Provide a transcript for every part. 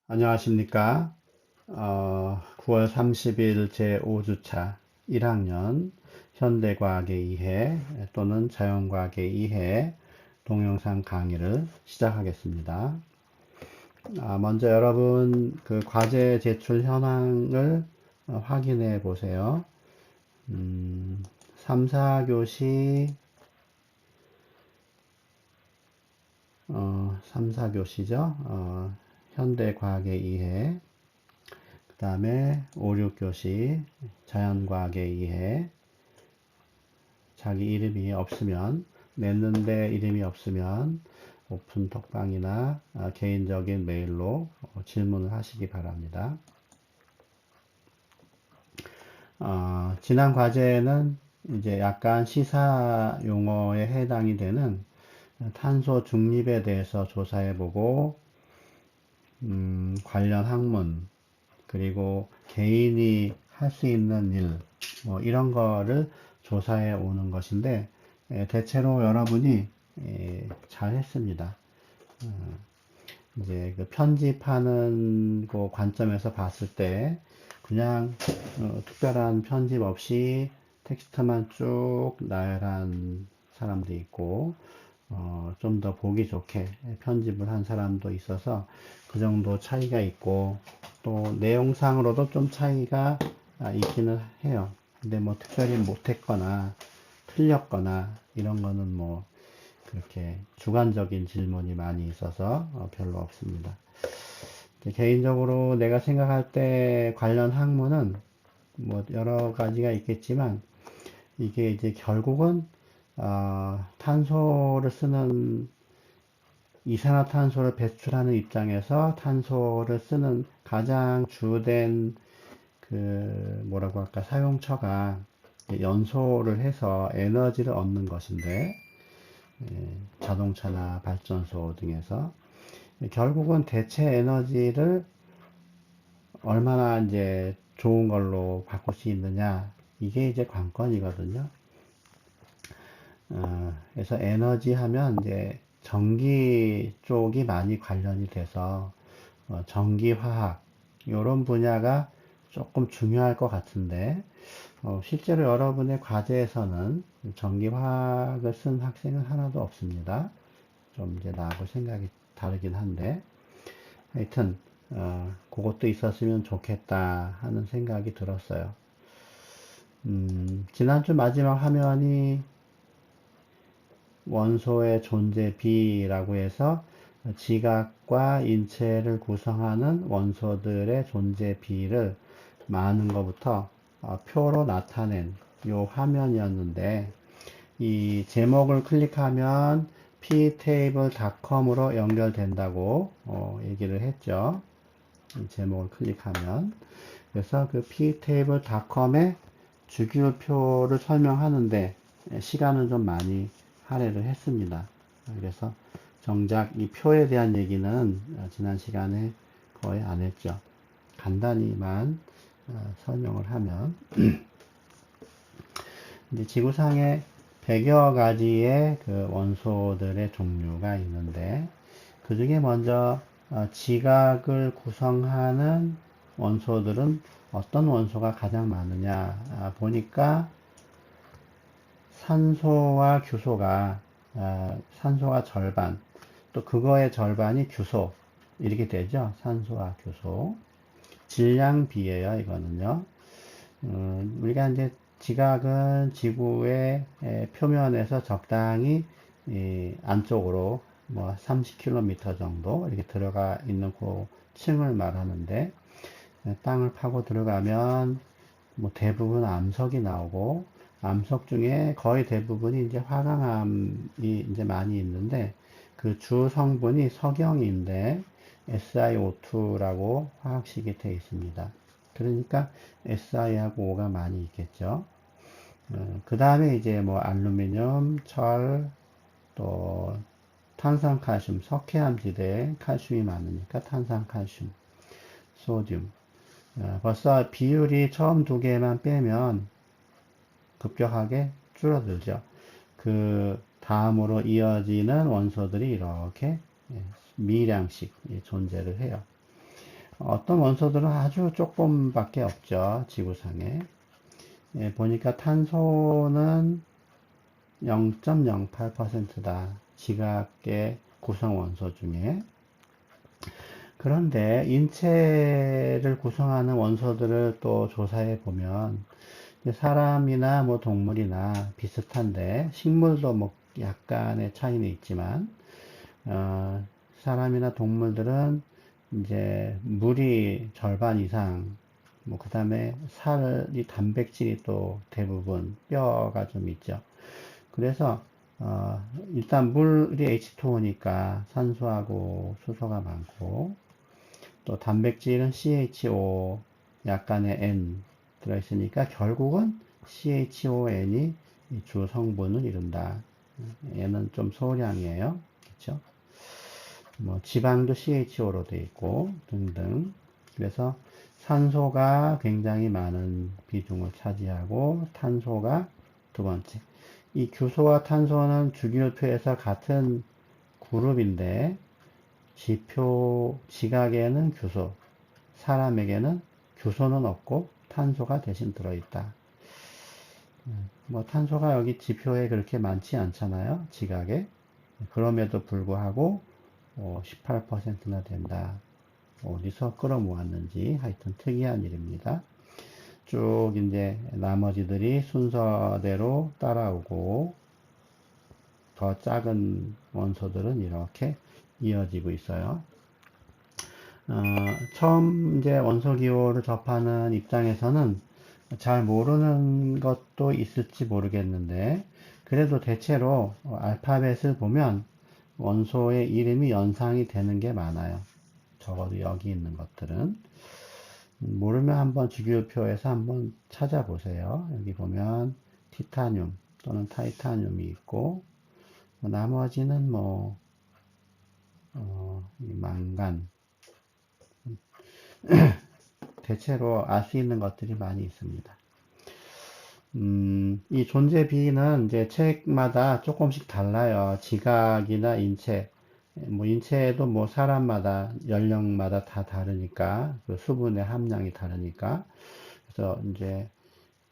안녕하십니까. 9월 30일 제5주차 1학년 현대과학의 이해 또는 자연과학의 이해 동영상 강의를 시작하겠습니다. 먼저 여러분 그 과제 제출 현황을 확인해 보세요. 3, 4교시 3, 4교시죠. 현대과학의 이해 그 다음에 5, 6교시 자연과학의 이해 자기 이름이 없으면 냈는데 이름이 없으면 오픈 톡방이나 개인적인 메일로 질문을 하시기 바랍니다. 지난 과제는 이제 약간 시사 용어에 해당이 되는 탄소 중립에 대해서 조사해보고 관련 학문 그리고 개인이 할 수 있는 일, 뭐 이런 거를 조사해 오는 것인데, 대체로 여러분이 잘 했습니다. 이제 그 편집하는 그 관점에서 봤을 때, 그냥 특별한 편집 없이 텍스트만 쭉 나열한 사람도 있고, 좀 더 보기 좋게 편집을 한 사람도 있어서 그 정도 차이가 있고 또 내용상으로도 좀 차이가 있기는 해요. 근데 뭐 특별히 못했거나 틀렸거나 이런 거는 뭐 그렇게 주관적인 질문이 많이 있어서 별로 없습니다. 개인적으로 내가 생각할 때 관련 학문은 뭐 여러 가지가 있겠지만 이게 이제 결국은 탄소를 쓰는 이산화탄소를 배출하는 입장에서 탄소를 쓰는 가장 주된 그 뭐라고 할까 사용처가 연소를 해서 에너지를 얻는 것인데 자동차나 발전소 등에서 결국은 대체 에너지를 얼마나 이제 좋은 걸로 바꿀 수 있느냐 이게 이제 관건이거든요. 그래서 에너지 하면 이제 전기 쪽이 많이 관련이 돼서 전기화학 이런 분야가 조금 중요할 것 같은데 실제로 여러분의 과제에서는 전기화학을 쓴 학생은 하나도 없습니다. 좀 이제 나하고 생각이 다르긴 한데 하여튼 그것도 있었으면 좋겠다 하는 생각이 들었어요. 지난주 마지막 화면이 원소의 존재비라고 해서 지각과 인체를 구성하는 원소들의 존재비를 많은 것부터 표로 나타낸 요 화면이었는데 이 제목을 클릭하면 ptable.com으로 연결된다고 얘기를 했죠. 이 제목을 클릭하면 그래서 그 ptable.com의 주기율표를 설명하는데 시간을 좀 많이 할애를 했습니다. 그래서 정작 이 표에 대한 얘기는 지난 시간에 거의 안 했죠. 간단히만 설명을 하면 이제 지구상에 100여 가지의 그 원소들의 종류가 있는데 그 중에 먼저 지각을 구성하는 원소들은 어떤 원소가 가장 많으냐 보니까 산소와 규소가 산소가 절반 또 그거의 절반이 규소 이렇게 되죠. 산소와 규소 질량비예요. 이거는요. 우리가 이제 지각은 지구의 표면에서 적당히 안쪽으로 뭐 30km 정도 이렇게 들어가 있는 그 층을 말하는데 땅을 파고 들어가면 뭐 대부분 암석이 나오고 암석 중에 거의 대부분이 이제 화강암이 이제 많이 있는데 그 주 성분이 석영인데 SiO2라고 화학식이 되어 있습니다. 그러니까 Si하고 O가 많이 있겠죠. 그 다음에 이제 뭐 알루미늄, 철, 또 탄산칼슘, 석회암지대에 칼슘이 많으니까 탄산칼슘, 소듐. 벌써 비율이 처음 두 개만 빼면 급격하게 줄어들죠. 그 다음으로 이어지는 원소들이 이렇게 미량씩 존재를 해요. 어떤 원소들은 아주 조금밖에 없죠. 지구상에. 예, 보니까 탄소는 0.08%다. 지각의 구성 원소 중에. 그런데 인체를 구성하는 원소들을 또 조사해 보면 사람이나 뭐 동물이나 비슷한데 식물도 뭐 약간의 차이는 있지만 사람이나 동물들은 이제 물이 절반 이상 뭐 그다음에 살이 단백질이 또 대부분 뼈가 좀 있죠. 그래서 일단 물이 H2O니까 산소하고 수소가 많고 또 단백질은 CHO 약간의 N 들어있으니까 결국은 CHON이 주 성분을 이룬다. 얘는 좀 소량이에요. 그렇죠? 뭐 지방도 CHO로 되어 있고 등등. 그래서 산소가 굉장히 많은 비중을 차지하고 탄소가 두 번째. 이 규소와 탄소는 주기율표에서 같은 그룹인데 지각에는 규소, 사람에게는 규소는 없고 탄소가 대신 들어있다. 뭐 탄소가 여기 지표에 그렇게 많지 않잖아요. 지각에. 그럼에도 불구하고 18%나 된다. 어디서 끌어모았는지 하여튼 특이한 일입니다. 쭉 이제 나머지들이 순서대로 따라오고 더 작은 원소들은 이렇게 이어지고 있어요. 처음 이제 원소 기호를 접하는 입장에서는 잘 모르는 것도 있을지 모르겠는데 그래도 대체로 알파벳을 보면 원소의 이름이 연상이 되는 게 많아요. 적어도 여기 있는 것들은. 모르면 한번 주기율표에서 한번 찾아보세요. 여기 보면 티타늄 또는 타이타늄이 있고 나머지는 뭐 망간 대체로 알 수 있는 것들이 많이 있습니다. 이 존재 비는 이제 책마다 조금씩 달라요. 지각이나 인체, 뭐 인체에도 뭐 사람마다 연령마다 다 다르니까 그 수분의 함량이 다르니까 그래서 이제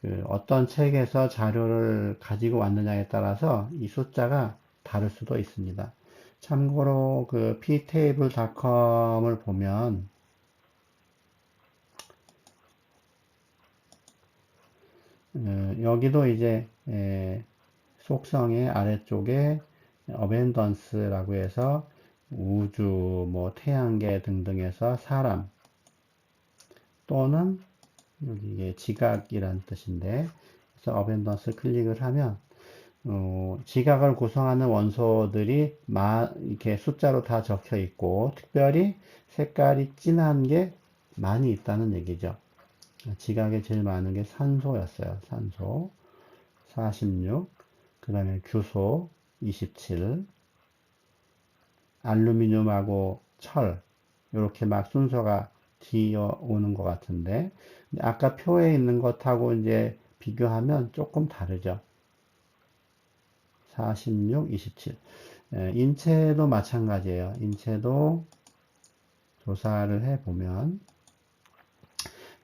그 어떤 책에서 자료를 가지고 왔느냐에 따라서 이 숫자가 다를 수도 있습니다. 참고로 그 ptable.com을 보면 여기도 이제 속성의 아래쪽에 어벤던스라고 해서 우주, 뭐 태양계 등등에서 사람 또는 여기 이게 지각이란 뜻인데 그래서 어벤던스 클릭을 하면 지각을 구성하는 원소들이 이렇게 숫자로 다 적혀 있고 특별히 색깔이 진한 게 많이 있다는 얘기죠. 지각에 제일 많은 게 산소였어요. 산소 46, 그 다음에 규소 27, 알루미늄하고 철 이렇게 막 순서가 뒤어 오는 것 같은데 아까 표에 있는 것하고 이제 비교하면 조금 다르죠. 46, 27. 인체도 마찬가지예요. 인체도 조사를 해보면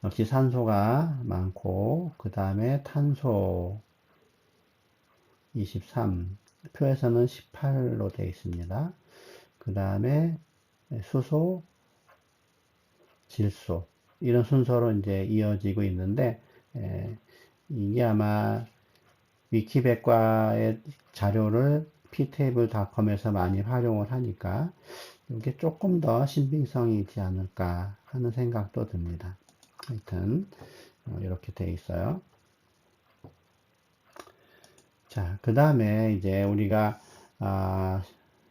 역시 산소가 많고 그 다음에 탄소 23, 표에서는 18로 되어 있습니다. 그 다음에 수소, 질소 이런 순서로 이제 이어지고 있는데 이게 아마 위키백과의 자료를 ptable.com에서 많이 활용을 하니까 이게 조금 더 신빙성이 있지 않을까 하는 생각도 듭니다. 하여튼 이렇게 돼 있어요. 자, 그 다음에 이제 우리가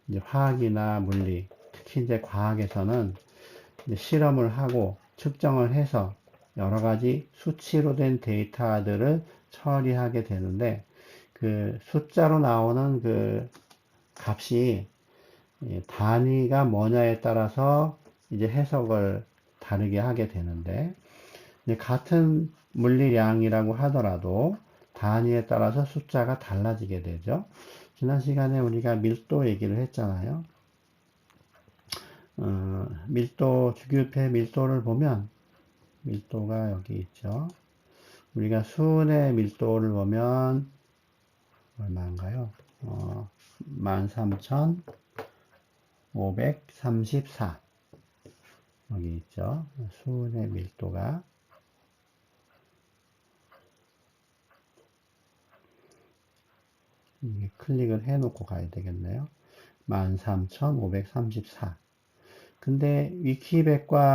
이제 화학이나 물리, 특히 이제 과학에서는 이제 실험을 하고 측정을 해서 여러 가지 수치로 된 데이터들을 처리하게 되는데 그 숫자로 나오는 그 값이 단위가 뭐냐에 따라서 이제 해석을 다르게 하게 되는데 같은 물리량이라고 하더라도 단위에 따라서 숫자가 달라지게 되죠. 지난 시간에 우리가 밀도 얘기를 했잖아요. 밀도, 주기율표의 밀도를 보면, 밀도가 여기 있죠. 우리가 수은의 밀도를 보면, 얼마인가요? 13,534. 여기 있죠. 수은의 밀도가. 이게 클릭을 해 놓고 가야 되겠네요. 13,534. 근데 위키백과에서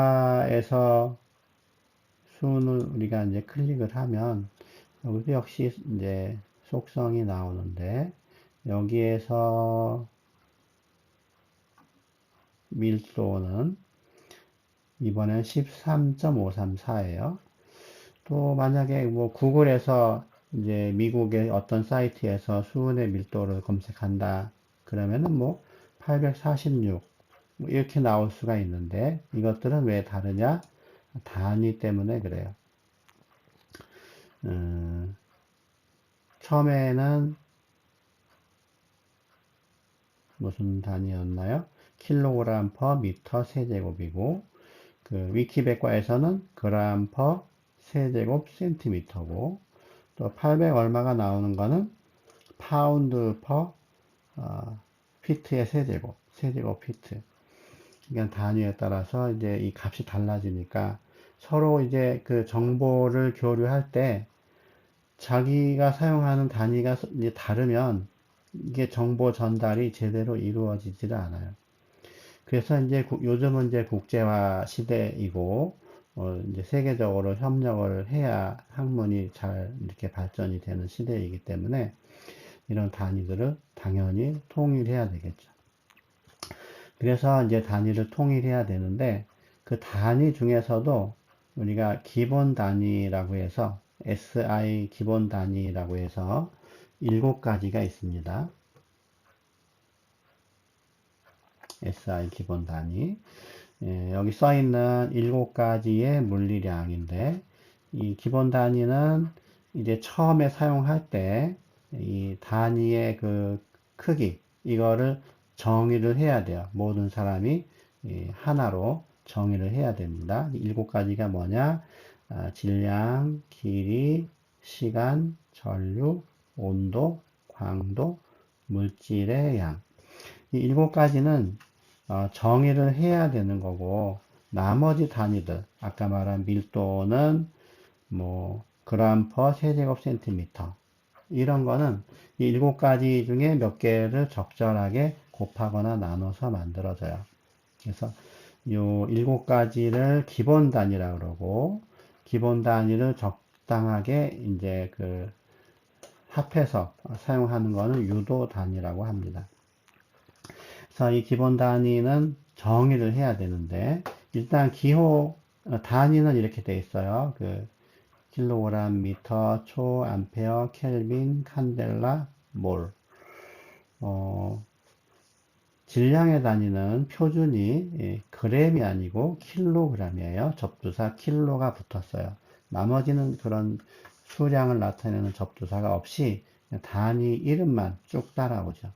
수은을 우리가 이제 클릭을 하면 여기도 역시 이제 속성이 나오는데 여기에서 밀도는 이번엔 13.534예요. 또 만약에 뭐 구글에서 이제 미국의 어떤 사이트에서 수은의 밀도를 검색한다 그러면은 뭐 846 뭐 이렇게 나올 수가 있는데 이것들은 왜 다르냐? 단위 때문에 그래요. 처음에는 무슨 단위였나요? 킬로그램 퍼 미터 세제곱이고 그 위키백과에서는 그램 퍼 세제곱 센티미터고 또 800 얼마가 나오는 거는 파운드 퍼 피트의 세제곱 피트. 그러니까 단위에 따라서 이제 이 값이 달라지니까 서로 이제 그 정보를 교류할 때 자기가 사용하는 단위가 이제 다르면 이게 정보 전달이 제대로 이루어지지를 않아요. 그래서 이제 요즘은 이제 국제화 시대이고 이제 세계적으로 협력을 해야 학문이 잘 이렇게 발전이 되는 시대이기 때문에 이런 단위들을 당연히 통일해야 되겠죠. 그래서 이제 단위를 통일해야 되는데 그 단위 중에서도 우리가 기본 단위라고 해서 SI 기본 단위라고 해서 7가지가 있습니다. SI 기본 단위. 여기 써 있는 7가지의 물리량인데 이 기본 단위는 이제 처음에 사용할 때 이 단위의 그 크기 이거를 정의를 해야 돼요. 모든 사람이 하나로 정의를 해야 됩니다. 7가지가 뭐냐? 질량, 길이, 시간, 전류, 온도, 광도, 물질의 양. 이 7가지는 정의를 해야 되는 거고 나머지 단위들 아까 말한 밀도는 뭐 그램 퍼 세제곱 센티미터 이런 거는 이 7가지 중에 몇 개를 적절하게 곱하거나 나눠서 만들어져요. 그래서 요 7가지를 기본 단위라고 그러고 기본 단위를 적당하게 이제 그 합해서 사용하는 거는 유도 단위라고 합니다. 그래서 이 기본 단위는 정의를 해야 되는데 일단 기호 단위는 이렇게 돼 있어요. 그 킬로그램, 미터, 초, 암페어, 켈빈, 칸델라, 몰. 질량의 단위는 표준이 그램이 아니고 킬로그램이에요. 접두사 킬로가 붙었어요. 나머지는 그런 수량을 나타내는 접두사가 없이 단위 이름만 쭉 따라오죠.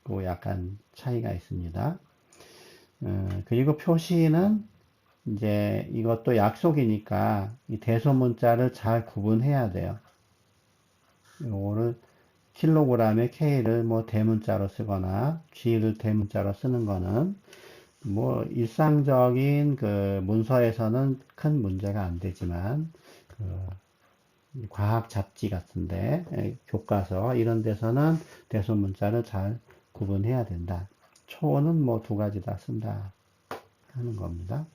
그 약간 차이가 있습니다. 그리고 표시는 이제 이것도 약속이니까 이 대소문자를 잘 구분해야 돼요. 요거를 킬로그램의 K를 뭐 대문자로 쓰거나 G를 대문자로 쓰는 거는 뭐 일상적인 그 문서에서는 큰 문제가 안 되지만 그 과학 잡지 같은데 교과서 이런 데서는 대소문자를 잘 구분해야 된다. 초는 뭐 2가지 다 쓴다 하는 겁니다.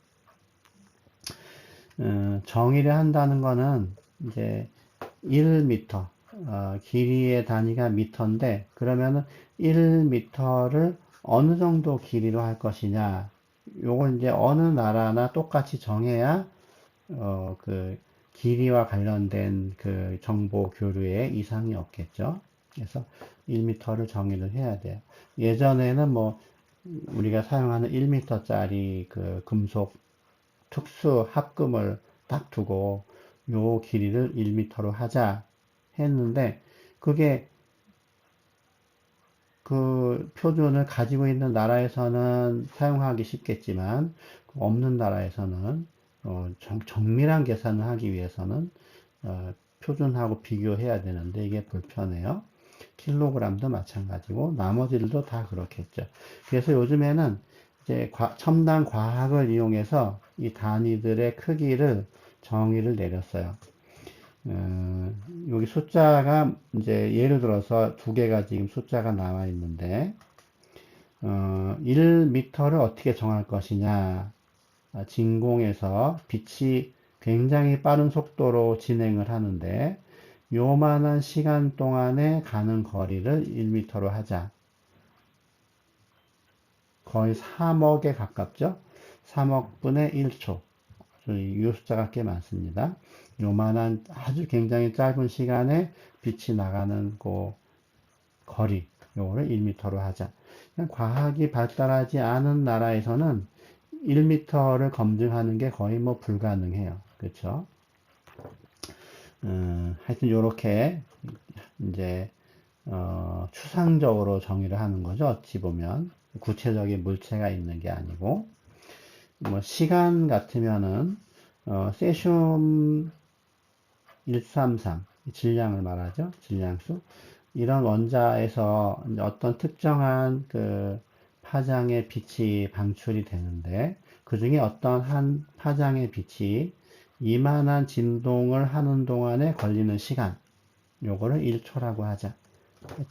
정의를 한다는 거는 이제 1m 길이의 단위가 미터인데 그러면은 1m를 어느 정도 길이로 할 것이냐 요걸 이제 어느 나라나 똑같이 정해야 그 길이와 관련된 그 정보 교류에 이상이 없겠죠. 그래서 1m를 정의를 해야 돼요. 예전에는 뭐 우리가 사용하는 1m짜리 그 금속 특수 합금을 딱 두고 요 길이를 1m로 하자 했는데 그게 그 표준을 가지고 있는 나라에서는 사용하기 쉽겠지만 없는 나라에서는 정밀한 계산을 하기 위해서는 표준하고 비교해야 되는데 이게 불편해요. 킬로그램도 마찬가지고 나머지들도 다 그렇겠죠. 그래서 요즘에는 이제 첨단 과학을 이용해서 이 단위들의 크기를 정의를 내렸어요. 여기 숫자가 이제 예를 들어서 두 개가 지금 숫자가 나와 있는데 1m를 어떻게 정할 것이냐. 진공에서 빛이 굉장히 빠른 속도로 진행을 하는데 요만한 시간 동안에 가는 거리를 1m로 하자. 거의 3억에 가깝죠? 3억 분의 1초. 이 숫자가 꽤 많습니다. 요만한 아주 굉장히 짧은 시간에 빛이 나가는 그 거리, 요거를 1m로 하자. 과학이 발달하지 않은 나라에서는 1m를 검증하는 게 거의 뭐 불가능해요. 그렇죠? 하여튼 요렇게 이제 추상적으로 정의를 하는 거죠. 어찌 보면 구체적인 물체가 있는 게 아니고 뭐 시간 같으면은 세슘 133 질량을 말하죠. 질량수 이런 원자에서 어떤 특정한 그 파장의 빛이 방출이 되는데 그 중에 어떤 한 파장의 빛이 이만한 진동을 하는 동안에 걸리는 시간 요거를 1초라고 하자.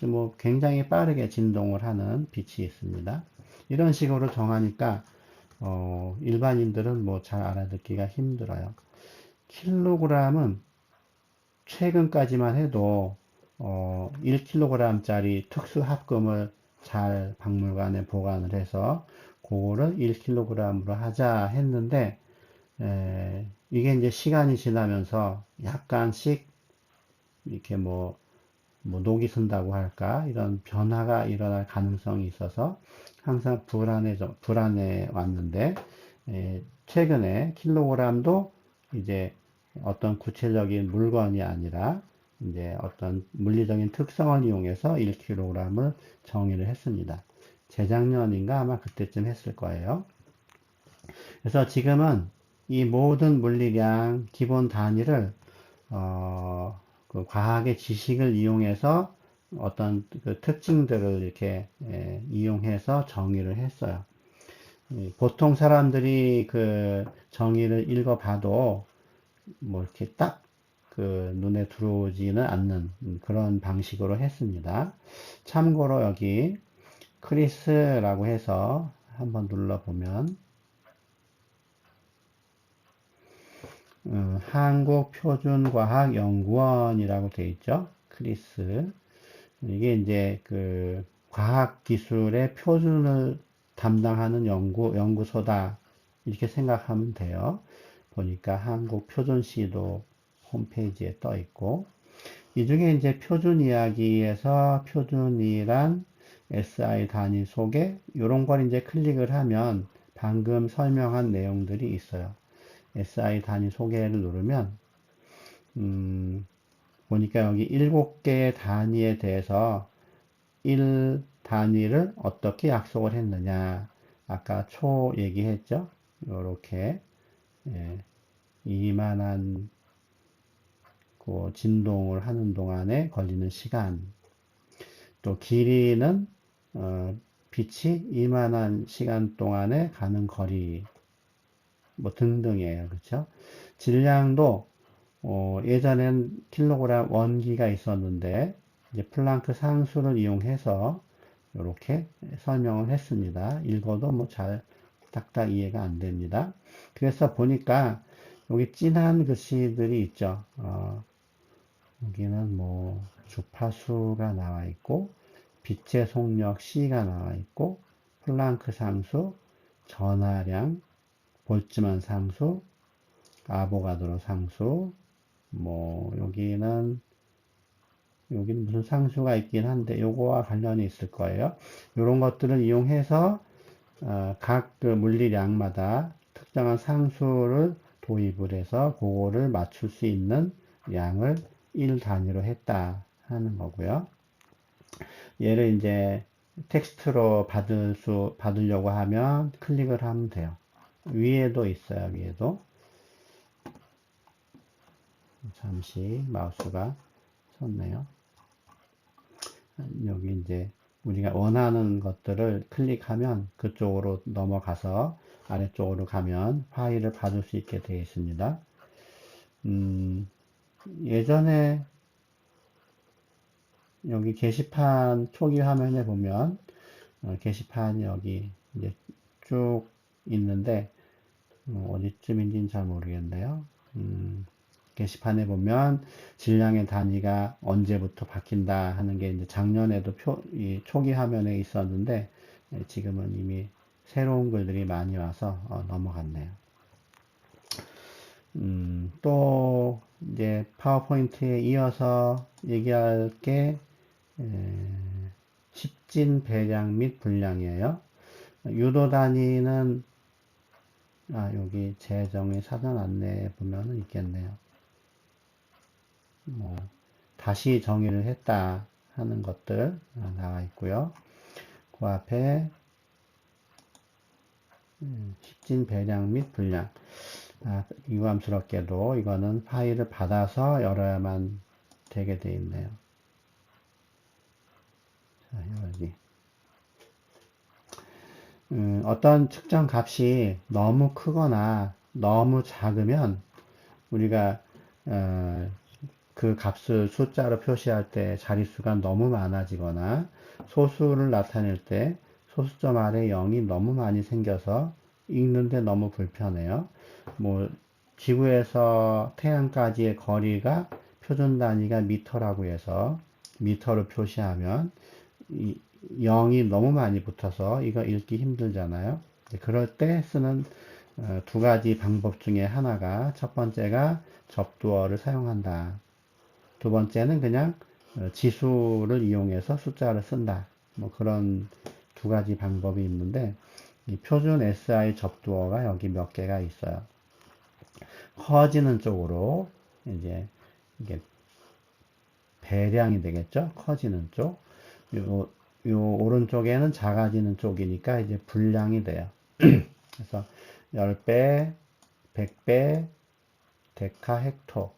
뭐 굉장히 빠르게 진동을 하는 빛이 있습니다. 이런 식으로 정하니까 일반인들은 뭐 잘 알아듣기가 힘들어요. 킬로그램은 최근까지만 해도 1kg짜리 특수 합금을 잘 박물관에 보관을 해서 그거를 1kg으로 하자 했는데 이게 이제 시간이 지나면서 약간씩 이렇게 뭐 녹이 쓴다고 할까 이런 변화가 일어날 가능성이 있어서 항상 불안해 왔는데 최근에 킬로그램도 이제 어떤 구체적인 물건이 아니라 이제 어떤 물리적인 특성을 이용해서 1kg을 정의를 했습니다. 재작년인가 아마 그때쯤 했을 거예요. 그래서 지금은 이 모든 물리량 기본 단위를 그 과학의 지식을 이용해서 어떤 그 특징들을 이렇게 이용해서 정의를 했어요. 보통 사람들이 그 정의를 읽어봐도 뭐 이렇게 딱 그 눈에 들어오지는 않는 그런 방식으로 했습니다. 참고로 여기 크리스라고 해서 한번 눌러보면 한국표준과학연구원이라고 되어 있죠. 크리스. 이게 이제 그 과학기술의 표준을 담당하는 연구소다. 이렇게 생각하면 돼요. 보니까 한국표준시도 홈페이지에 떠 있고, 이 중에 이제 표준 이야기에서 표준이란 SI 단위 속에 이런 걸 이제 클릭을 하면 방금 설명한 내용들이 있어요. SI 단위 소개를 누르면 보니까 여기 7개의 단위에 대해서 1 단위를 어떻게 약속을 했느냐. 아까 초 얘기했죠. 요렇게 이만한 그 진동을 하는 동안에 걸리는 시간. 또 길이는 빛이 이만한 시간 동안에 가는 거리. 뭐 등등이에요. 그렇죠? 질량도 예전엔 킬로그램 원기가 있었는데 이제 플랑크 상수를 이용해서 이렇게 설명을 했습니다. 읽어도 뭐 잘 딱딱 이해가 안 됩니다. 그래서 보니까 여기 진한 글씨들이 있죠. 여기는 뭐 주파수가 나와 있고 빛의 속력 C가 나와 있고 플랑크 상수, 전하량, 볼츠만 상수, 아보가드로 상수, 뭐 여기는 무슨 상수가 있긴 한데 요거와 관련이 있을 거예요. 이런 것들을 이용해서 각 그 물리량마다 특정한 상수를 도입을 해서 그거를 맞출 수 있는 양을 1 단위로 했다 하는 거고요. 얘를 이제 텍스트로 받으려고 하면 클릭을 하면 돼요. 위에도 있어요, 위에도. 잠시 마우스가 섰네요. 여기 이제 우리가 원하는 것들을 클릭하면 그쪽으로 넘어가서 아래쪽으로 가면 파일을 받을 수 있게 되어 있습니다. 예전에 여기 게시판 초기 화면에 보면 게시판이 여기 이제 쭉 있는데 어디쯤인지는 잘 모르겠네요. 게시판에 보면 질량의 단위가 언제부터 바뀐다 하는 게 이제 작년에도 이 초기 화면에 있었는데 지금은 이미 새로운 글들이 많이 와서 넘어갔네요. 또 이제 파워포인트에 이어서 얘기할 게 10진 배량 및 분량이에요. 유도 단위는 여기 재정의 사전 안내에 보면은 있겠네요. 다시 정의를 했다 하는 것들 나와 있고요. 그 앞에 10진 배량 및 분량. 유감스럽게도 이거는 파일을 받아서 열어야만 되게 되어 있네요. 자, 열기. 어떤 측정 값이 너무 크거나 너무 작으면 우리가 그 값을 숫자로 표시할 때 자릿수가 너무 많아지거나 소수를 나타낼 때 소수점 아래 0이 너무 많이 생겨서 읽는데 너무 불편해요. 뭐 지구에서 태양까지의 거리가 표준 단위가 미터라고 해서 미터로 표시하면 0이 너무 많이 붙어서 이거 읽기 힘들잖아요. 그럴 때 쓰는 두 가지 방법 중에 하나가 첫 번째가 접두어를 사용한다. 두 번째는 그냥 지수를 이용해서 숫자를 쓴다. 뭐 그런 두 가지 방법이 있는데 이 표준 SI 접두어가 여기 몇 개가 있어요. 커지는 쪽으로 이제 이게 배량이 되겠죠. 커지는 쪽. 요 오른쪽에는 작아지는 쪽이니까 이제 분량이 돼요. 그래서 10배, 100배, 데카, 헥토.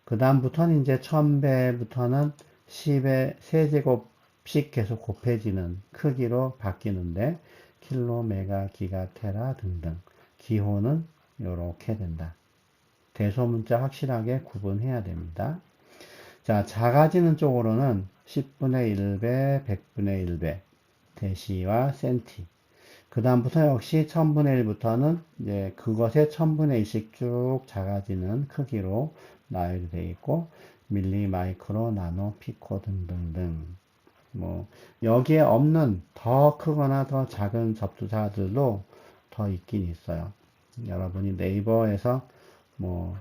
그 다음부터는 이제 1000배부터는 10의 세제곱씩 계속 곱해지는 크기로 바뀌는데 킬로, 메가, 기가, 테라 등등. 기호는 이렇게 된다. 대소문자 확실하게 구분해야 됩니다. 자, 작아지는 쪽으로는 10분의 1배, 100분의 1배, 데시와 센티. 그 다음부터 역시 1000분의 1부터는 이제 그것의 1000분의 1씩 쭉 작아지는 크기로 나열되어 있고, 밀리, 마이크로, 나노, 피코 등등등. 뭐, 여기에 없는 더 크거나 더 작은 접두사들도 더 있긴 있어요. 여러분이 네이버에서 뭐,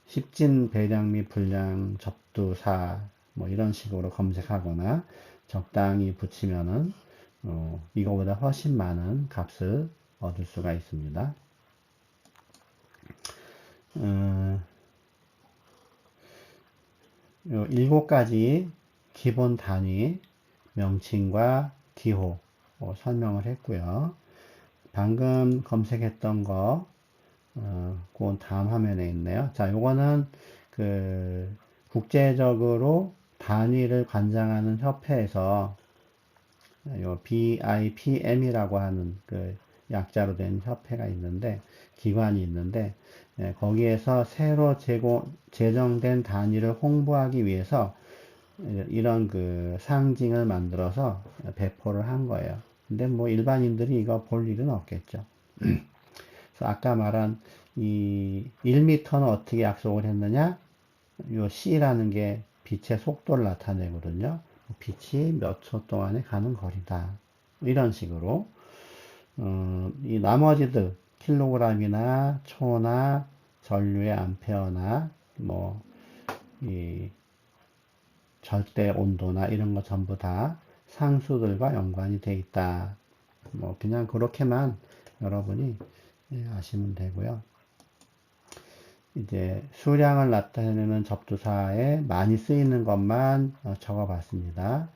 10진 배량 및 분량 접두사 뭐 이런 식으로 검색하거나 적당히 붙이면은 이거보다 훨씬 많은 값을 얻을 수가 있습니다. 요 7가지 기본 단위 명칭과 기호 설명을 했고요. 방금 검색했던 거 그건 다음 화면에 있네요. 자, 요거는 그 국제적으로 단위를 관장하는 협회에서 요 BIPM이라고 하는 그 약자로 된 협회가 있는데 기관이 있는데 거기에서 새로 제정된 단위를 홍보하기 위해서 이런 그 상징을 만들어서 배포를 한 거예요. 근데 뭐 일반인들이 이거 볼 일은 없겠죠. 그래서 아까 말한 이 1m는 어떻게 약속을 했느냐? 요 C라는 게 빛의 속도를 나타내거든요. 빛이 몇 초 동안에 가는 거리다. 이런 식으로 이 나머지들 킬로그램이나 초나 전류의 암페어나 뭐 이 절대 온도나 이런 거 전부 다 상수들과 연관이 돼 있다. 뭐 그냥 그렇게만 여러분이 아시면 되고요. 이제 수량을 나타내는 접두사에 많이 쓰이는 것만 적어 봤습니다.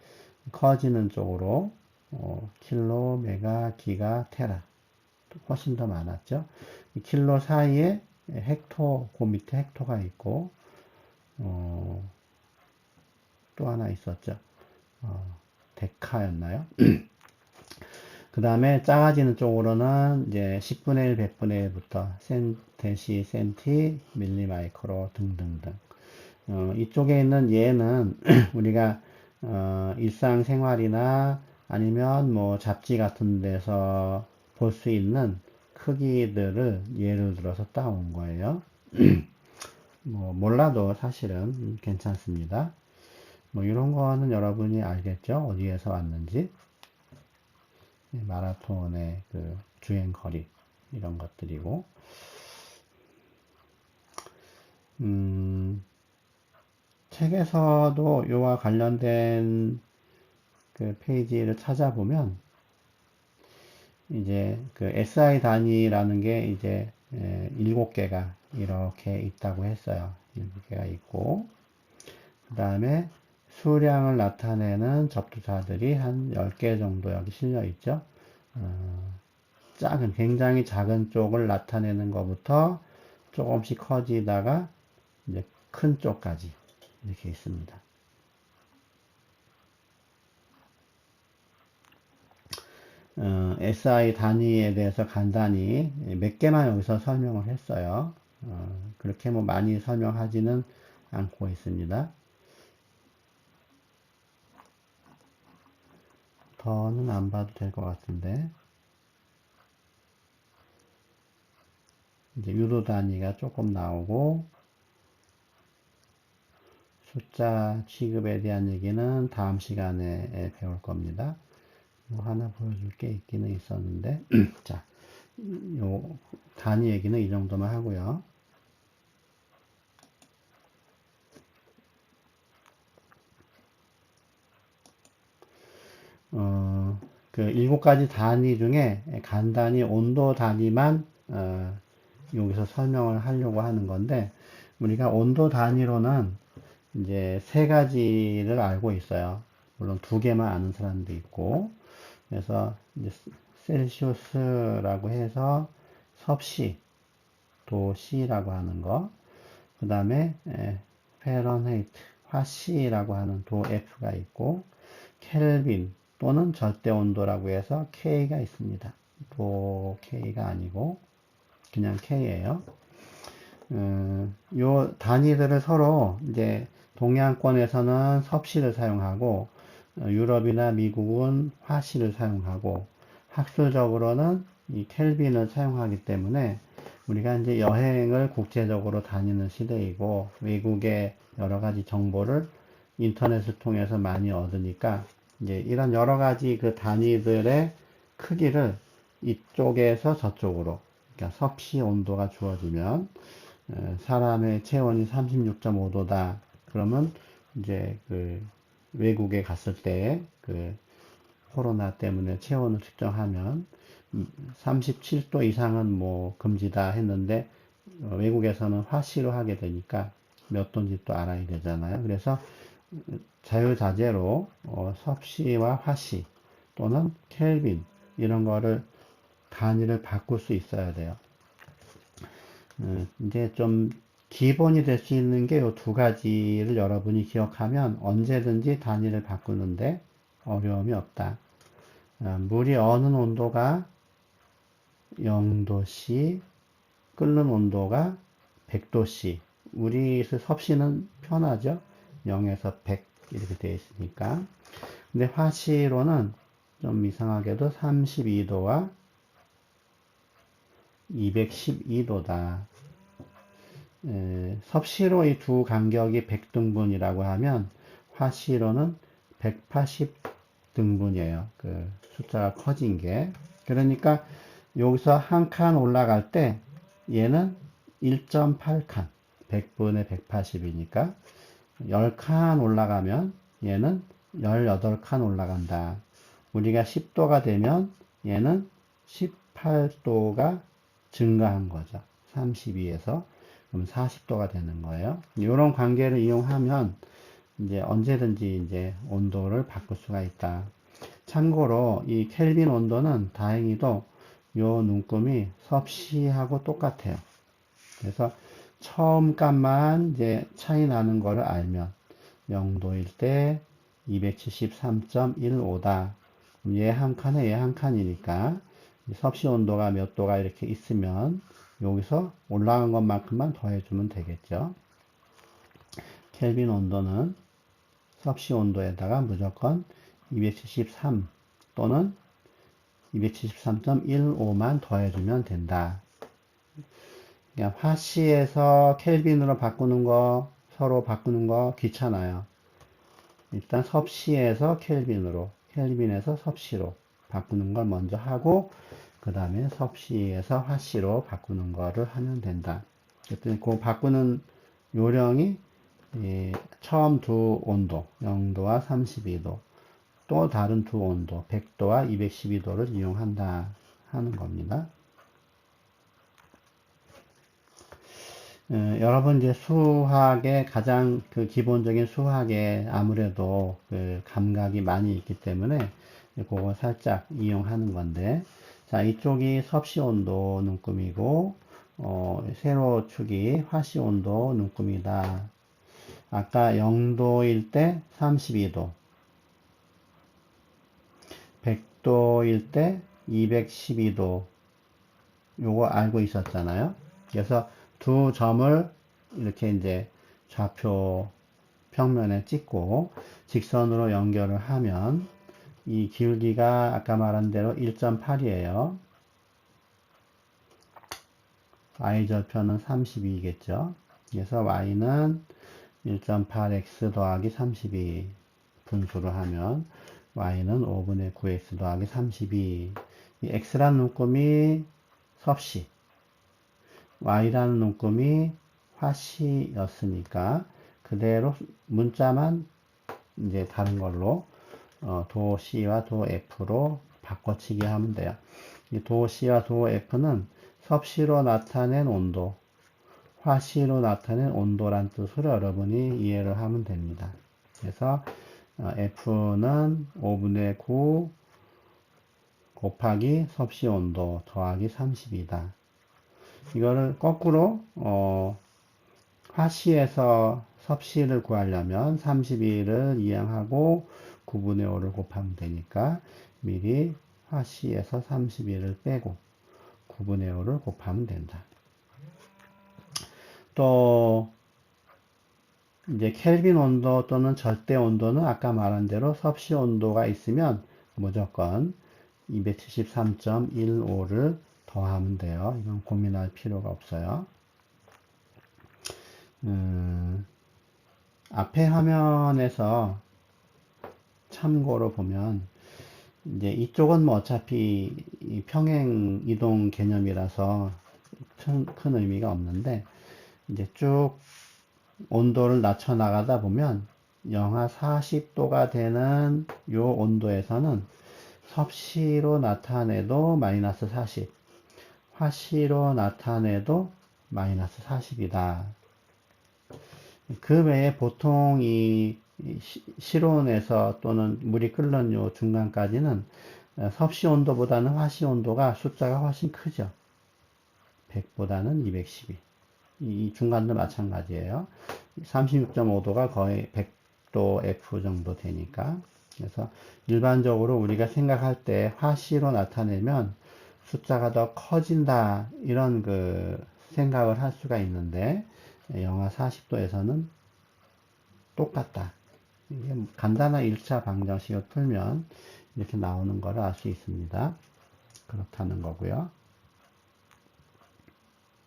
커지는 쪽으로 킬로, 메가, 기가, 테라 훨씬 더 많았죠. 킬로 사이에 헥토, 그 밑에 헥토가 있고 또 하나 있었죠. 데카였나요? 그 다음에 작아지는 쪽으로는 이제 10분의 1, 100분의 1부터 데시, 센티, 밀리마이크로 등등등. 이쪽에 있는 얘는 우리가 일상생활이나 아니면 뭐 잡지 같은 데서 볼 수 있는 크기들을 예를 들어서 따온 거예요. 뭐 몰라도 사실은 괜찮습니다. 뭐 이런 거는 여러분이 알겠죠? 어디에서 왔는지. 마라톤의 그 주행 거리 이런 것들이고 책에서도 이와 관련된 그 페이지를 찾아보면 이제 그 SI 단위라는 게 이제 7개가 이렇게 있다고 했어요. 7개가 있고 그 다음에 수량을 나타내는 접두사들이 한 10개 정도 여기 실려 있죠. 굉장히 작은 쪽을 나타내는 것부터 조금씩 커지다가 이제 큰 쪽까지 이렇게 있습니다. SI 단위에 대해서 간단히 몇 개만 여기서 설명을 했어요. 그렇게 뭐 많이 설명하지는 않고 있습니다. 더는 안 봐도 될 것 같은데 이제 유도 단위가 조금 나오고 숫자 취급에 대한 얘기는 다음 시간에 배울 겁니다. 뭐 하나 보여줄 게 있기는 있었는데 자, 요 단위 얘기는 이 정도만 하고요. 그 7가지 단위 중에 간단히 온도 단위만 여기서 설명을 하려고 하는 건데 우리가 온도 단위로는 이제 3가지를 알고 있어요. 물론 2개만 아는 사람도 있고 그래서 이제 셀시우스라고 해서 섭씨 도씨라고 하는 거, 그 다음에 파렌하이트 화씨라고 하는 도 F가 있고 켈빈 또는 절대 온도라고 해서 K가 있습니다. 도 K가 아니고 그냥 K예요. 요 단위들을 서로 이제 동양권에서는 섭씨를 사용하고 유럽이나 미국은 화씨를 사용하고 학술적으로는 이 켈빈을 사용하기 때문에 우리가 이제 여행을 국제적으로 다니는 시대이고 외국의 여러 가지 정보를 인터넷을 통해서 많이 얻으니까 이제 이런 여러 가지 그 단위들의 크기를 이쪽에서 저쪽으로 그러니까 섭씨 온도가 주어지면 사람의 체온이 36.5도다. 그러면 이제 그 외국에 갔을 때 그 코로나 때문에 체온을 측정하면 37도 이상은 뭐 금지다 했는데 외국에서는 화씨로 하게 되니까 몇 도인지 또 알아야 되잖아요. 그래서 자유자재로 섭씨와 화씨 또는 켈빈 이런 거를 단위를 바꿀 수 있어야 돼요. 이제 좀 기본이 될 수 있는 게 이 2가지를 여러분이 기억하면 언제든지 단위를 바꾸는데 어려움이 없다. 물이 어는 온도가 0도씨, 끓는 온도가 100도씨. 우리 섭씨는 편하죠? 0에서 100 이렇게 되어 있으니까. 근데 화씨로는 좀 이상하게도 32도와 212도다. 섭씨로 이 두 간격이 100등분이라고 하면 화씨로는 180등분이에요. 그 숫자가 커진 게. 그러니까 여기서 한 칸 올라갈 때 얘는 1.8칸, 100분의 180이니까 10칸 올라가면 얘는 18칸 올라간다. 우리가 10도가 되면 얘는 18도가 증가한 거죠. 32에서 그럼 40도가 되는 거예요. 이런 관계를 이용하면 이제 언제든지 이제 온도를 바꿀 수가 있다. 참고로 이 켈빈 온도는 다행히도 요 눈금이 섭씨하고 똑같아요. 그래서 처음 값만 이제 차이 나는 거를 알면 0도일 때 273.15다. 얘 한 칸에 얘 한 칸이니까 섭씨 온도가 몇 도가 이렇게 있으면 여기서 올라간 것만큼만 더해주면 되겠죠. 켈빈 온도는 섭씨 온도에다가 무조건 273 또는 273.15만 더해주면 된다. 그냥 화씨에서 켈빈으로 바꾸는 거, 서로 바꾸는 거 귀찮아요. 일단 섭씨에서 켈빈으로, 켈빈에서 섭씨로 바꾸는 걸 먼저 하고, 그 다음에 섭씨에서 화씨로 바꾸는 거를 하면 된다. 그랬더니 그 바꾸는 요령이 처음 두 온도, 0도와 32도, 또 다른 두 온도, 100도와 212도를 이용한다 하는 겁니다. 여러분 이제 수학의 가장 그 기본적인 수학에 아무래도 그 감각이 많이 있기 때문에 그거 살짝 이용하는 건데, 자, 이쪽이 섭씨 온도 눈금이고 세로 축이 화씨 온도 눈금이다. 아까 0도일 때 32도, 100도일 때 212도, 요거 알고 있었잖아요. 그래서 두 점을 이렇게 이제 좌표 평면에 찍고 직선으로 연결을 하면 이 기울기가 아까 말한 대로 1.8이에요. y절편은 32겠죠. 그래서 y는 1.8x 더하기 32 분수를 하면 y는 5분의 9x 더하기 32. 이 x라는 눈금이 섭씨, y라는 눈금이 화씨였으니까 그대로 문자만 이제 다른 걸로 도 C와 도 F로 바꿔치기 하면 돼요. 이 도 C와 도 F는 섭씨로 나타낸 온도, 화씨로 나타낸 온도란 뜻으로 여러분이 이해를 하면 됩니다. 그래서 F는 5분의 9 곱하기 섭씨 온도 더하기 30이다. 이거를 거꾸로 화씨에서 섭씨를 구하려면 32를 이항하고 9분의 5를 곱하면 되니까 미리 화씨에서 32를 빼고 9분의 5를 곱하면 된다. 또 이제 켈빈 온도 또는 절대 온도는 아까 말한 대로 섭씨 온도가 있으면 무조건 273.15를 더하면 돼요. 이건 고민할 필요가 없어요. 앞에 화면에서 참고로 보면 이제 이쪽은 뭐 어차피 평행 이동 개념이라서 큰 의미가 없는데 이제 쭉 온도를 낮춰 나가다 보면 영하 40도가 되는 요 온도에서는 섭씨로 나타내도 마이너스 40, 화씨로 나타내도 마이너스 40이다. 그 외에 보통 이 실온에서 또는 물이 끓는 요 중간까지는 섭씨 온도보다는 화씨 온도가 숫자가 훨씬 크죠. 100보다는 212. 이 중간도 마찬가지예요. 36.5도가 거의 100도 F 정도 되니까. 그래서 일반적으로 우리가 생각할 때 화씨로 나타내면 숫자가 더 커진다 이런 그 생각을 할 수가 있는데 영하 40도에서는 똑같다. 이게 간단한 1차 방정식을 풀면 이렇게 나오는 걸 알 수 있습니다. 그렇다는 거고요.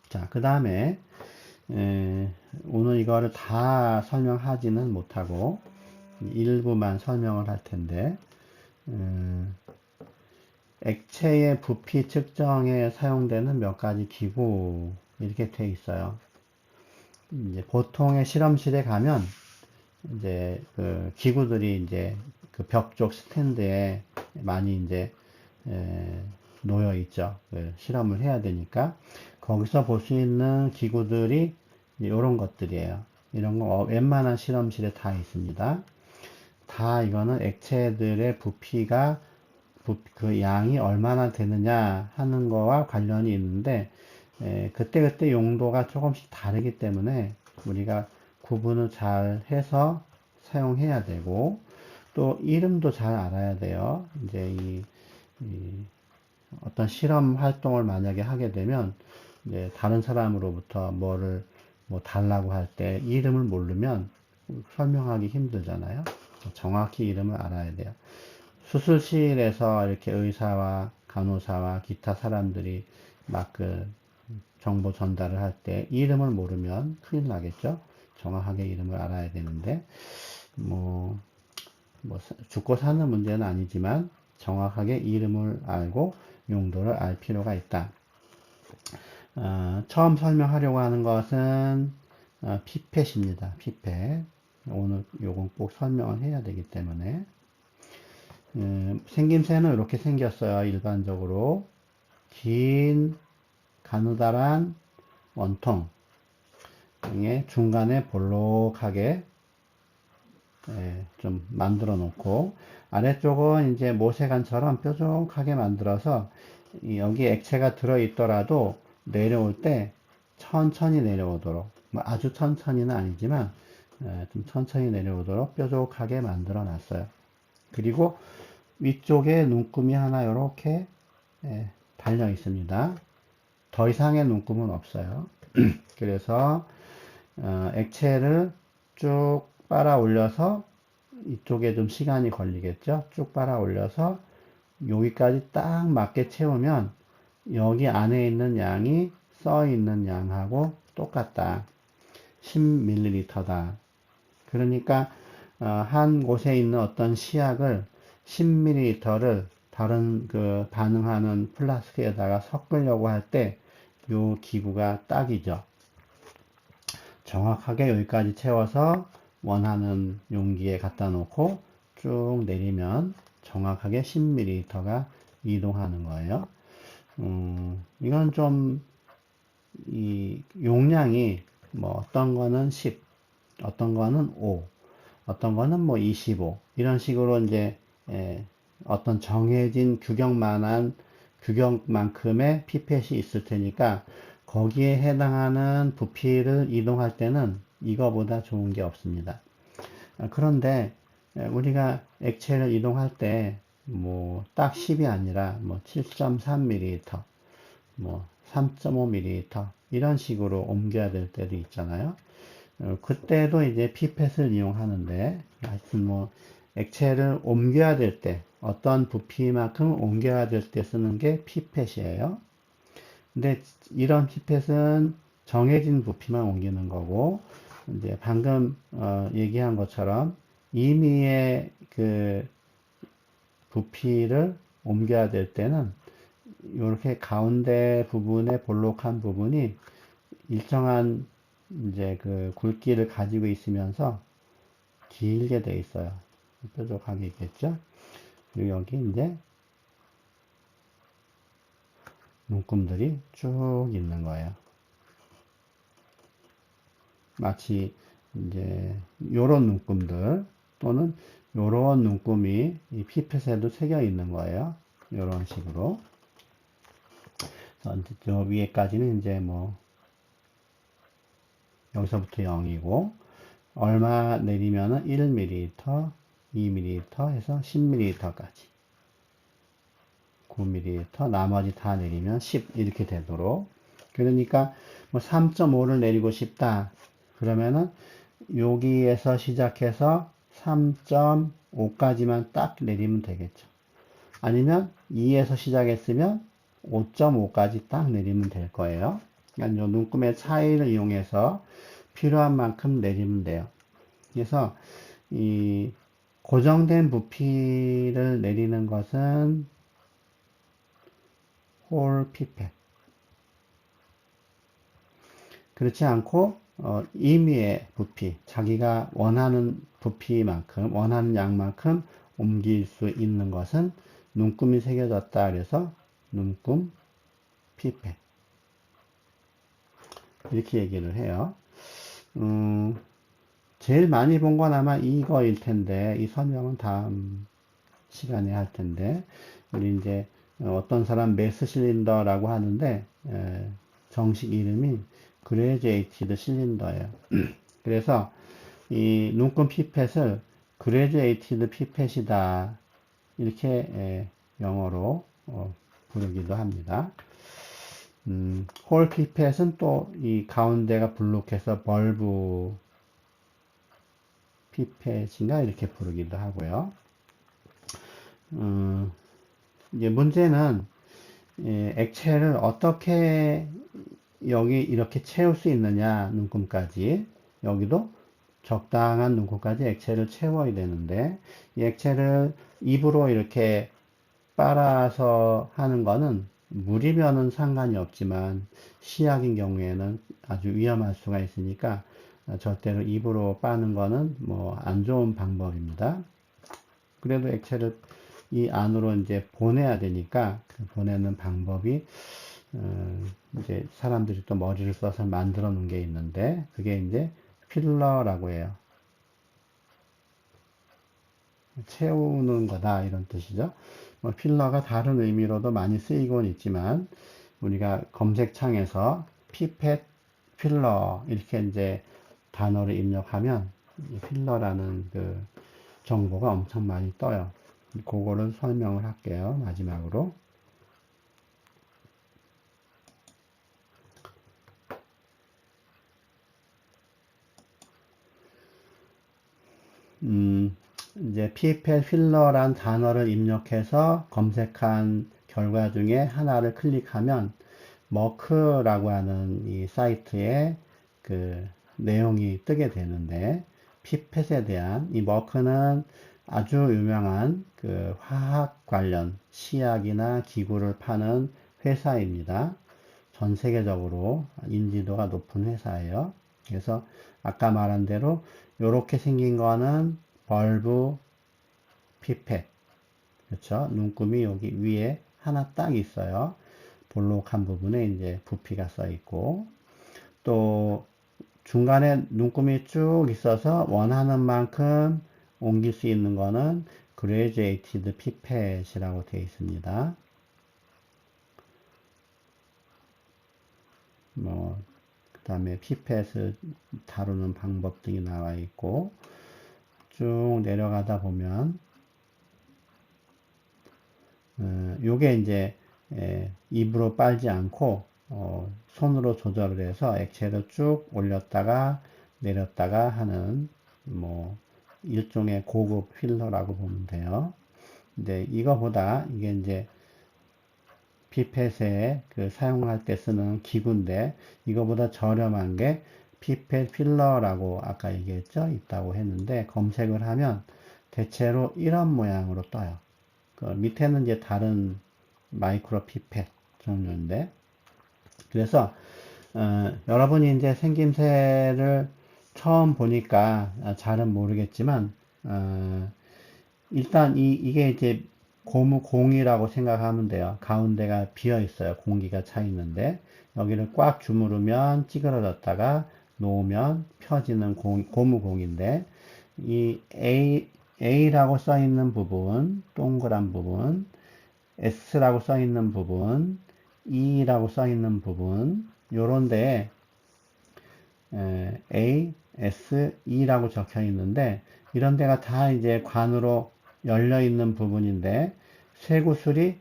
자, 그 다음에 오늘 이거를 다 설명하지는 못하고 일부만 설명을 할 텐데 액체의 부피 측정에 사용되는 몇 가지 기구 이렇게 돼 있어요. 이제 보통의 실험실에 가면 이제 그 기구들이 이제 그 벽 쪽 스탠드에 많이 이제 놓여 있죠. 그 실험을 해야 되니까 거기서 볼 수 있는 기구들이 이런 것들이에요. 이런 거 웬만한 실험실에 다 있습니다. 다 이거는 액체들의 부피가 그 양이 얼마나 되느냐 하는 거와 관련이 있는데 그때그때 용도가 조금씩 다르기 때문에 우리가 구분을 잘 해서 사용해야 되고 또 이름도 잘 알아야 돼요. 이제 이 어떤 실험 활동을 만약에 하게 되면 이제 다른 사람으로부터 뭐를 뭐 달라고 할 때 이름을 모르면 설명하기 힘들잖아요. 정확히 이름을 알아야 돼요. 수술실에서 이렇게 의사와 간호사와 기타 사람들이 막 그 정보 전달을 할 때 이름을 모르면 큰일 나겠죠. 정확하게 이름을 알아야 되는데 뭐 죽고 사는 문제는 아니지만 정확하게 이름을 알고 용도를 알 필요가 있다. 처음 설명하려고 하는 것은 피펫입니다. 피펫. 오늘 요건 꼭 설명을 해야 되기 때문에 생김새는 이렇게 생겼어요. 일반적으로 긴 가느다란 원통 에 중간에 볼록하게 좀 만들어 놓고 아래쪽은 이제 모세관처럼 뾰족하게 만들어서 여기 액체가 들어 있더라도 내려올 때 천천히 내려오도록 뭐 아주 천천히는 아니지만 좀 천천히 내려오도록 뾰족하게 만들어 놨어요. 그리고 위쪽에 눈금이 하나 이렇게 달려 있습니다. 더 이상의 눈금은 없어요. 그래서 액체를 쭉 빨아 올려서 이쪽에 좀 시간이 걸리겠죠. 쭉 빨아 올려서 여기까지 딱 맞게 채우면 여기 안에 있는 양이 써 있는 양하고 똑같다. 10ml다. 그러니까 한 곳에 있는 어떤 시약을 10ml를 다른 그 반응하는 플라스크에다가 섞으려고 할 때 이 기구가 딱이죠. 정확하게 여기까지 채워서 원하는 용기에 갖다 놓고 쭉 내리면 정확하게 10ml가 이동하는 거예요. 이건 좀 이 용량이 뭐 어떤 거는 10, 어떤 거는 5, 어떤 거는 뭐 25 이런 식으로 이제 어떤 정해진 규격만큼의 피펫이 있을 테니까 거기에 해당하는 부피를 이동할 때는 이거보다 좋은 게 없습니다. 그런데 우리가 액체를 이동할 때 뭐 딱 10이 아니라 뭐 7.3ml, 뭐 3.5ml 이런 식으로 옮겨야 될 때도 있잖아요. 그때도 이제 피펫을 이용하는데 하여튼 뭐 액체를 옮겨야 될 때 어떤 부피만큼 옮겨야 될 때 쓰는 게 피펫이에요. 근데 이런 피펫은 정해진 부피만 옮기는 거고 이제 방금 얘기한 것처럼 임의의 그 부피를 옮겨야 될 때는 이렇게 가운데 부분에 볼록한 부분이 일정한 이제 그 굵기를 가지고 있으면서 길게 돼 있어요. 뾰족하게 있겠죠? 그리고 여기 이제 눈금들이 쭉 있는 거예요. 마치 이제 요런 눈금들 또는 요런 눈금이 이 피펫에도 새겨 있는 거예요. 요런 식으로. 저 위에까지는 이제 뭐 여기서부터 0이고 얼마 내리면은 1ml, 2ml 해서 10ml까지 9ml 나머지 다 내리면 10 이렇게 되도록 그러니까 뭐 3.5를 내리고 싶다 그러면은 여기에서 시작해서 3.5까지만 딱 내리면 되겠죠. 아니면 2에서 시작했으면 5.5까지 딱 내리면 될 거예요. 그러니까 요 눈금의 차이를 이용해서 필요한 만큼 내리면 돼요. 그래서 이 고정된 부피를 내리는 것은 홀 피펫. 그렇지 않고 임의의 부피, 자기가 원하는 부피만큼, 원하는 양만큼 옮길 수 있는 것은 눈금이 새겨졌다 그래서 눈금 피펫. 이렇게 얘기를 해요. 제일 많이 본 건 아마 이거일 텐데, 이 설명은 다음 시간에 할 텐데, 우리 이제 어떤 사람 메스 실린더라고 하는데, 정식 이름이 그레듀에이티드 실린더예요. 그래서 이 눈금 피펫을 그레듀에이티드 피펫이다. 이렇게 영어로 부르기도 합니다. 홀 피펫은 또 이 가운데가 불룩해서 벌브 피펫인가 이렇게 부르기도 하고요. 이제 문제는 액체를 어떻게 여기 이렇게 채울 수 있느냐, 눈금까지. 여기도 적당한 눈금까지 액체를 채워야 되는데, 이 액체를 입으로 이렇게 빨아서 하는 거는 물이면은 상관이 없지만, 시약인 경우에는 아주 위험할 수가 있으니까, 절대로 입으로 빠는 거는 뭐 안 좋은 방법입니다. 그래도 액체를 이 안으로 이제 보내야 되니까, 그 보내는 방법이 이제 사람들이 또 머리를 써서 만들어 놓은 게 있는데, 그게 이제 필러라고 해요. 채우는 거다 이런 뜻이죠. 뭐 필러가 다른 의미로도 많이 쓰이곤 있지만, 우리가 검색창에서 피펫 필러 이렇게 이제 단어를 입력하면 필러라는 그 정보가 엄청 많이 떠요. 그거를 설명을 할게요. 마지막으로. 이제 피펫 필러란 단어를 입력해서 검색한 결과 중에 하나를 클릭하면 머크라고 하는 이 사이트에 그 내용이 뜨게 되는데, 피펫에 대한 이 머크는 아주 유명한 그 화학 관련 시약이나 기구를 파는 회사입니다. 전 세계적으로 인지도가 높은 회사예요. 그래서 아까 말한 대로 이렇게 생긴 거는 벌브 피펫. 그렇죠? 눈금이 여기 위에 하나 딱 있어요. 볼록한 부분에 이제 부피가 써 있고, 또 중간에 눈금이 쭉 있어서 원하는 만큼 옮길 수 있는 거는 그레듀에이티드 피펫이라고 되어 있습니다. 뭐, 그 다음에 피펫을 다루는 방법 등이 나와 있고, 쭉 내려가다 보면, 요게 이제 입으로 빨지 않고 손으로 조절을 해서 액체를 쭉 올렸다가 내렸다가 하는 뭐 일종의 고급 필러라고 보면 돼요. 근데 이거보다 이게 이제 피펫에 그 사용할 때 쓰는 기구인데, 이거보다 저렴한 게 피펫 필러라고 아까 얘기했죠? 있다고 했는데, 검색을 하면 대체로 이런 모양으로 떠요. 그 밑에는 이제 다른 마이크로 피펫 종류인데, 그래서 여러분이 이제 생김새를 처음 보니까 잘은 모르겠지만, 일단 이게 이제 고무공이라고 생각하면 돼요. 가운데가 비어 있어요. 공기가 차 있는데, 여기를 꽉 주무르면 찌그러졌다가 놓으면 펴지는 고무공인데, 이 A라고 써 있는 부분, 동그란 부분, S라고 써 있는 부분, E라고 써 있는 부분, 요런데 A, S, E라고 적혀 있는데, 이런 데가 다 이제 관으로 열려 있는 부분인데, 쇠구슬이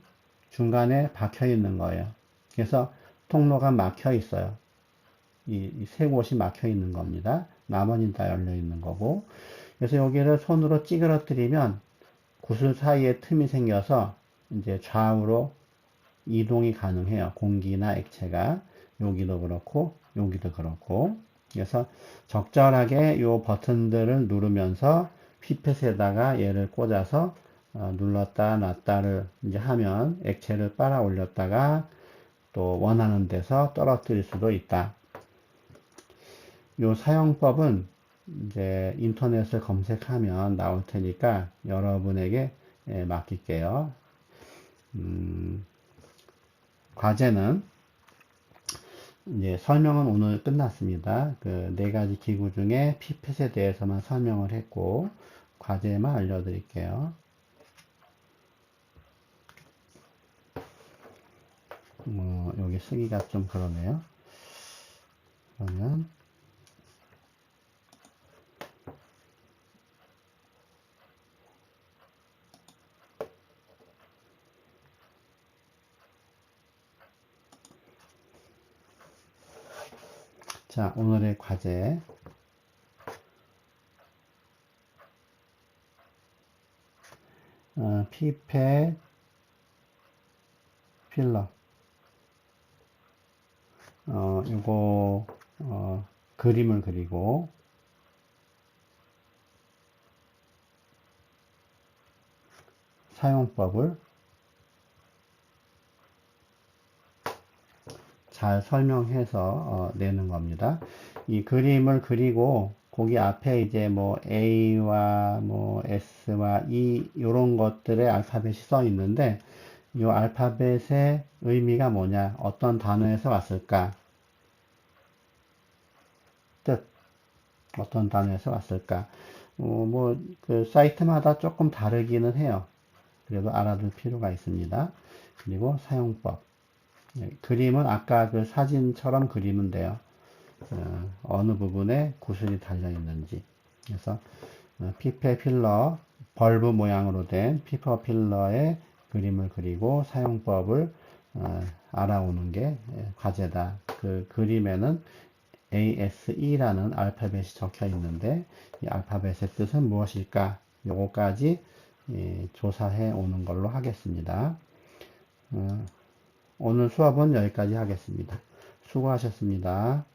중간에 박혀 있는 거예요. 그래서 통로가 막혀 있어요. 이 세 곳이 막혀 있는 겁니다. 나머지는 다 열려 있는 거고. 그래서 여기를 손으로 찌그러뜨리면 구슬 사이에 틈이 생겨서 이제 좌우로 이동이 가능해요. 공기나 액체가. 여기도 그렇고, 여기도 그렇고. 그래서 적절하게 이 버튼들을 누르면서 피펫에다가 얘를 꽂아서 눌렀다 놨다를 이제 하면 액체를 빨아 올렸다가 또 원하는 데서 떨어뜨릴 수도 있다. 이 사용법은 이제 인터넷을 검색하면 나올 테니까 여러분에게 맡길게요. 과제는 이제 설명은 오늘 끝났습니다. 그 네 가지 기구 중에 피펫에 대해서만 설명을 했고, 과제만 알려드릴게요. 여기 쓰기가 좀 그러네요. 그러면, 자, 오늘의 과제. 피펫, 필러. 이거, 그림을 그리고, 사용법을 잘 설명해서 내는 겁니다. 이 그림을 그리고 거기 앞에 이제 뭐 A와 뭐 S와 E 이런 것들의 알파벳이 써 있는데 이 알파벳의 의미가 뭐냐, 어떤 단어에서 왔을까, 뜻, 어떤 단어에서 왔을까. 뭐 그 사이트마다 조금 다르기는 해요. 그래도 알아둘 필요가 있습니다. 그리고 사용법. 그림은 아까 그 사진처럼 그리면 돼요. 어느 부분에 구슬이 달려 있는지. 그래서 피페 필러, 벌브 모양으로 된 피퍼 필러의 그림을 그리고 사용법을 알아오는 게 과제다. 그 그림에는 ASE라는 알파벳이 적혀 있는데 이 알파벳의 뜻은 무엇일까? 요거까지 조사해 오는 걸로 하겠습니다. 오늘 수업은 여기까지 하겠습니다. 수고하셨습니다.